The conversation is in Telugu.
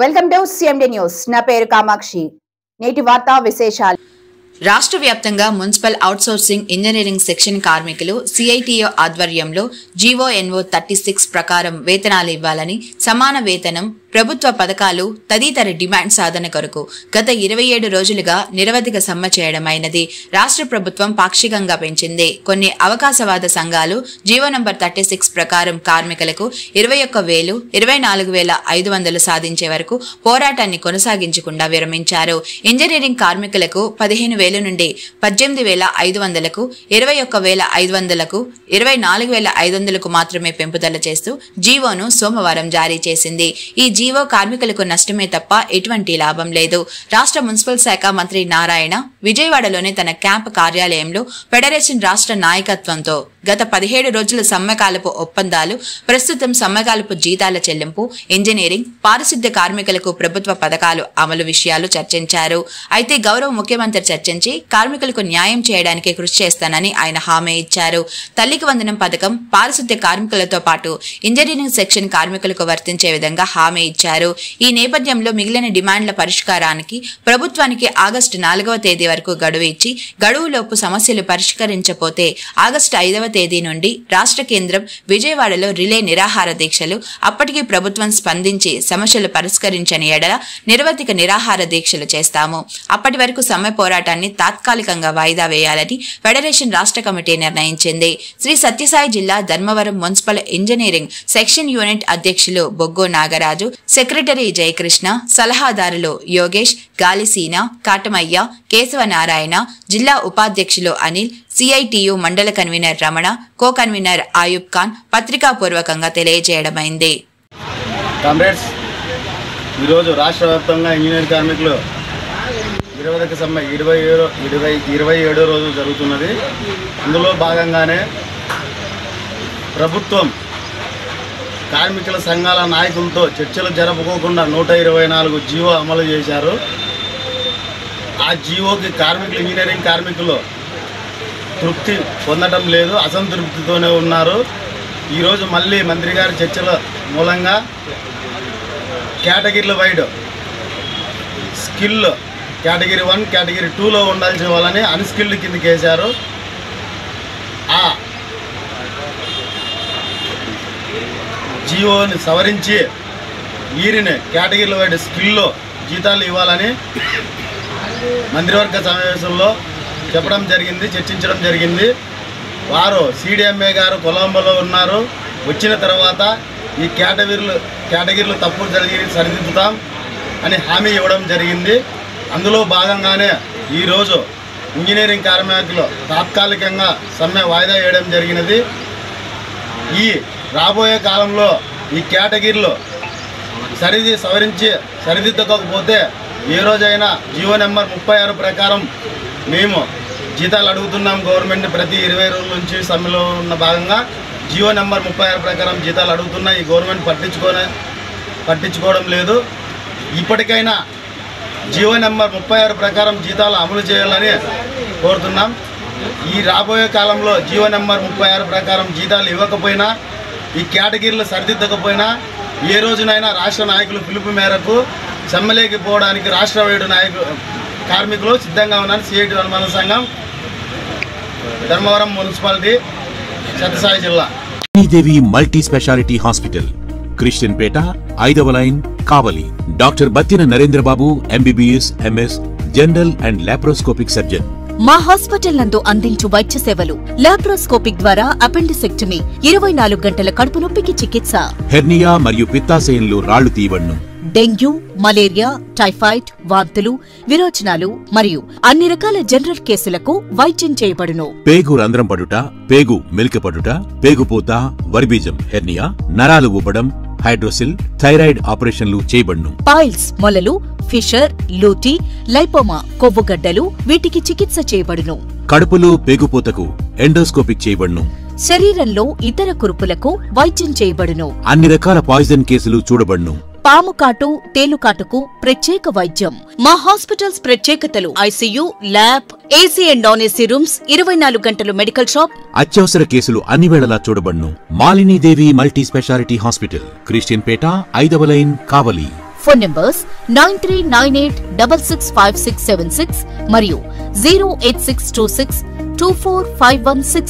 Welcome to CMD news. నా పేరు కామాక్షి. నేటి వార్తా విశేషాలు. రాష్ట్ర వ్యాప్తంగా మున్సిపల్ అవుట్సోర్సింగ్ ఇంజనీరింగ్ సెక్షన్ కార్మికులు సిఐటియు ఆధ్వర్యంలో జీవోఎన్ఓ 36 ప్రకారం వేతనాలు ఇవ్వాలని, సమాన వేతనం, ప్రభుత్వ పథకాలు తదితర డిమాండ్ సాధన కొరకు గత 27 రోజులుగా నిరవధిక సమ్మె చేయడమైనది. రాష్ట్ర ప్రభుత్వం పాక్షికంగా పెంచింది. కొన్ని అవకాశవాద సంఘాలు జీవో నంబర్ 36 ప్రకారం కార్మికులకు 21,000, 24,500 సాధించే వరకు పోరాటాన్ని కొనసాగించకుండా విరమించారు. ఇంజనీరింగ్ కార్మికులకు 15,000 నుండి 18,500కు, 21,500కు, 24,500కు మాత్రమే పెంపుదల చేస్తూ జీవోను సోమవారం జారీ చేసింది. ఈ జీవో కార్మికులకు నష్టమే తప్ప ఎటువంటి లాభం లేదు. రాష్ట్ర మున్సిపల్ శాఖ మంత్రి నారాయణ విజయవాడలోని తన క్యాంప్ కార్యాలయంలో ఫెడరేషన్ రాష్ట్ర నాయకత్వంతో గత 17 రోజుల సమ్మెకాలపు ఒప్పందాలు, ప్రస్తుతం సమ్మెకాలపు జీతాల చెల్లింపు, ఇంజనీరింగ్, పారిశుద్ధ్య కార్మికులకు ప్రభుత్వ పథకాలు అమలు విషయాలు చర్చించారు. అయితే గౌరవ ముఖ్యమంత్రి చర్చించి కార్మికులకు న్యాయం చేయడానికి కృషి చేస్తానని ఆయన హామీ ఇచ్చారు. తల్లికి వందనం పథకం పారిశుద్ధ్య కార్మికులతో పాటు ఇంజనీరింగ్ సెక్షన్ కార్మికులకు వర్తించే విధంగా హామీ ఇచ్చారు. ఈ నేపథ్యంలో మిగిలిన డిమాండ్ల పరిష్కారానికి ప్రభుత్వానికి ఆగస్టు 4వ తేదీ వరకు గడువు ఇచ్చి, గడువులోపు సమస్యలు పరిష్కరించకపోతే ఆగస్టు 5వ తేదీ నుండి రాష్ట్ర కేంద్రం విజయవాడలో రిలే నిరాహార దీక్షలు, అప్పటికీ ప్రభుత్వం స్పందించి సమస్యలు పరిష్కరించని ఎడల నిరవధిక నిరాహార దీక్షలు చేస్తాము. అప్పటి వరకు సమ్మె పోరాటాన్ని తాత్కాలికంగా వాయిదా వేయాలని ఫెడరేషన్ రాష్ట్ర కమిటీ నిర్ణయించింది. శ్రీ సత్యసాయి జిల్లా Dharmavaram municipal engineering section unit అధ్యక్షులు బొగ్గో నాగరాజు, సెక్రటరీ జయకృష్ణ, సలహాదారులు యోగేష్, గాలిసీన, కాటమయ్య, కేశవనారాయణ, జిల్లా ఉపాధ్యక్షులు అనిల్, సిఐటియు మండల convener Ramana, co convener Ayub Khan పత్రికాపూర్వకంగా తెలియజేయడమైంది. కామ్రేడ్స్, ఈరోజు రాష్ట్ర వ్యాప్తంగా ఇంజనీరింగ్ కార్మికులు నిరవధిక సమ్మె 27 రోజు జరుగుతున్నది. అందులో భాగంగానే ప్రభుత్వం కార్మికుల సంఘాల నాయకులతో చర్చలు జరుపుకోకుండా 124 జీవో అమలు చేశారు. ఆ జీవోకి ఇంజనీరింగ్ కార్మికులు తృప్తి పొందడం లేదు, అసంతృప్తితోనే ఉన్నారు. ఈరోజు మళ్ళీ మంత్రి గారి చర్చల మూలంగా కేటగిరీల వైడ్ స్కిల్ కేటగిరీ 1, కేటగిరీ 2లో ఉండాల్సిన వాళ్ళని అన్స్కిల్డ్ కిందకి వేశారు. ఆ జీవోని సవరించి వీరిని కేటగిరీల వైడ్ స్కిల్లో జీతాలు ఇవ్వాలని మంత్రివర్గ సమావేశంలో చెప్పడం జరిగింది, చర్చించడం జరిగింది. వారు సిడిఎంఏ గారు కొలంబోలో ఉన్నారు. వచ్చిన తర్వాత ఈ కేటగిరీలు తప్పులు జరిగి సరిదిద్దుతాం అని హామీ ఇవ్వడం జరిగింది. అందులో భాగంగానే ఈరోజు ఇంజనీరింగ్ కార్మికులు తాత్కాలికంగా సమ్మె వాయిదా వేయడం జరిగినది. ఈ రాబోయే కాలంలో ఈ కేటగిరీలు సవరించి సరిదిద్దకపోతే ఏ రోజైనా జీవో నెంబర్ 36 ప్రకారం మేము జీతాలు అడుగుతున్నాం. గవర్నమెంట్ ప్రతి 20 రోజుల నుంచి సమ్మెలో ఉన్న భాగంగా జీవో నెంబర్ 36 ప్రకారం జీతాలు అడుగుతున్నా ఈ గవర్నమెంట్ పట్టించుకోవడం లేదు. ఇప్పటికైనా జీవో నెంబర్ 36 ప్రకారం జీతాలు అమలు చేయాలని కోరుతున్నాం. ఈ రాబోయే కాలంలో జీవో నెంబర్ 36 ప్రకారం జీతాలు ఇవ్వకపోయినా, ఈ కేటగిరీలు సరిదిద్దకపోయినా ఏ రోజునైనా రాష్ట్ర నాయకులు పిలుపు మేరకు సమ్మెలోకి పోవడానికి రాష్ట్ర వైడ్ కార్మికులు సిద్ధంగా ఉన్నారు. సిఐటి అనుబంధ సంఘం, ధర్మవరం మున్సిపాలిటీ, సత్యసాయి జిల్లా. దేవి మల్టీ స్పెషాలిటీ హాస్పిటల్, క్రిస్టియన్ పేట, 5వ line, Kavali. Doctor Battina Narendra Babu, MBBS, MS, general and laparoscopic surgeon. మా హాస్పిటల్ నందు అందించు వైద్య సేవలు: లాప్రోస్కోపిక్ ద్వారా అపెండిసెక్టమీ, 24 గంటల కడుపు నొప్పికి చికిత్స, హెర్నియా మరియు పిత్తాశయంలో రాళ్లు తీయబడును, డెంగ్యూ, మలేరియా, టైఫాయిడ్, వాంతులు, విరోచనాలు మరియు అన్ని రకాల జనరల్ కేసులకు వైద్యం చేయబడును. పేగు రంధ్రం పడుట, పేగు మెలికపడుట, పేగుపూత, వర్బీజం, హెర్నియా, నరాలు ఉబ్బడం, హైడ్రోసిల్, థైరాయిడ్ ఆపరేషన్లు చేయబడును. పైల్స్, మొలలు, ఫిషర్, లూటీ, లైపోమా, కొవ్వుగడ్డలు, వీటికి చికిత్స చేయబడును. కడుపులో పేగుపూతకు ఎండోస్కోపిక్ చేయబడును. శరీరంలో ఇతర కురుపులకు వైద్యం చేయబడును. అన్ని రకాల పాయిజన్ కేసులు చూడబడును. పాము కాటు, తేలుకాటుకు ప్రత్యేక వైద్యం. మా హాస్పిటల్స్ ప్రత్యేకతలు: ICU, lab, AC and non AC rooms, 24 గంటలు మెడికల్ షాప్. అత్యవసర కేసులు అన్ని వేళలా చూడబడును. Malinidevi multi speciality hospital, Christian పేట, 5వ లైన్, కావలి. ఫోన్ నంబర్స్ 9398665676 మరియు 08626245166.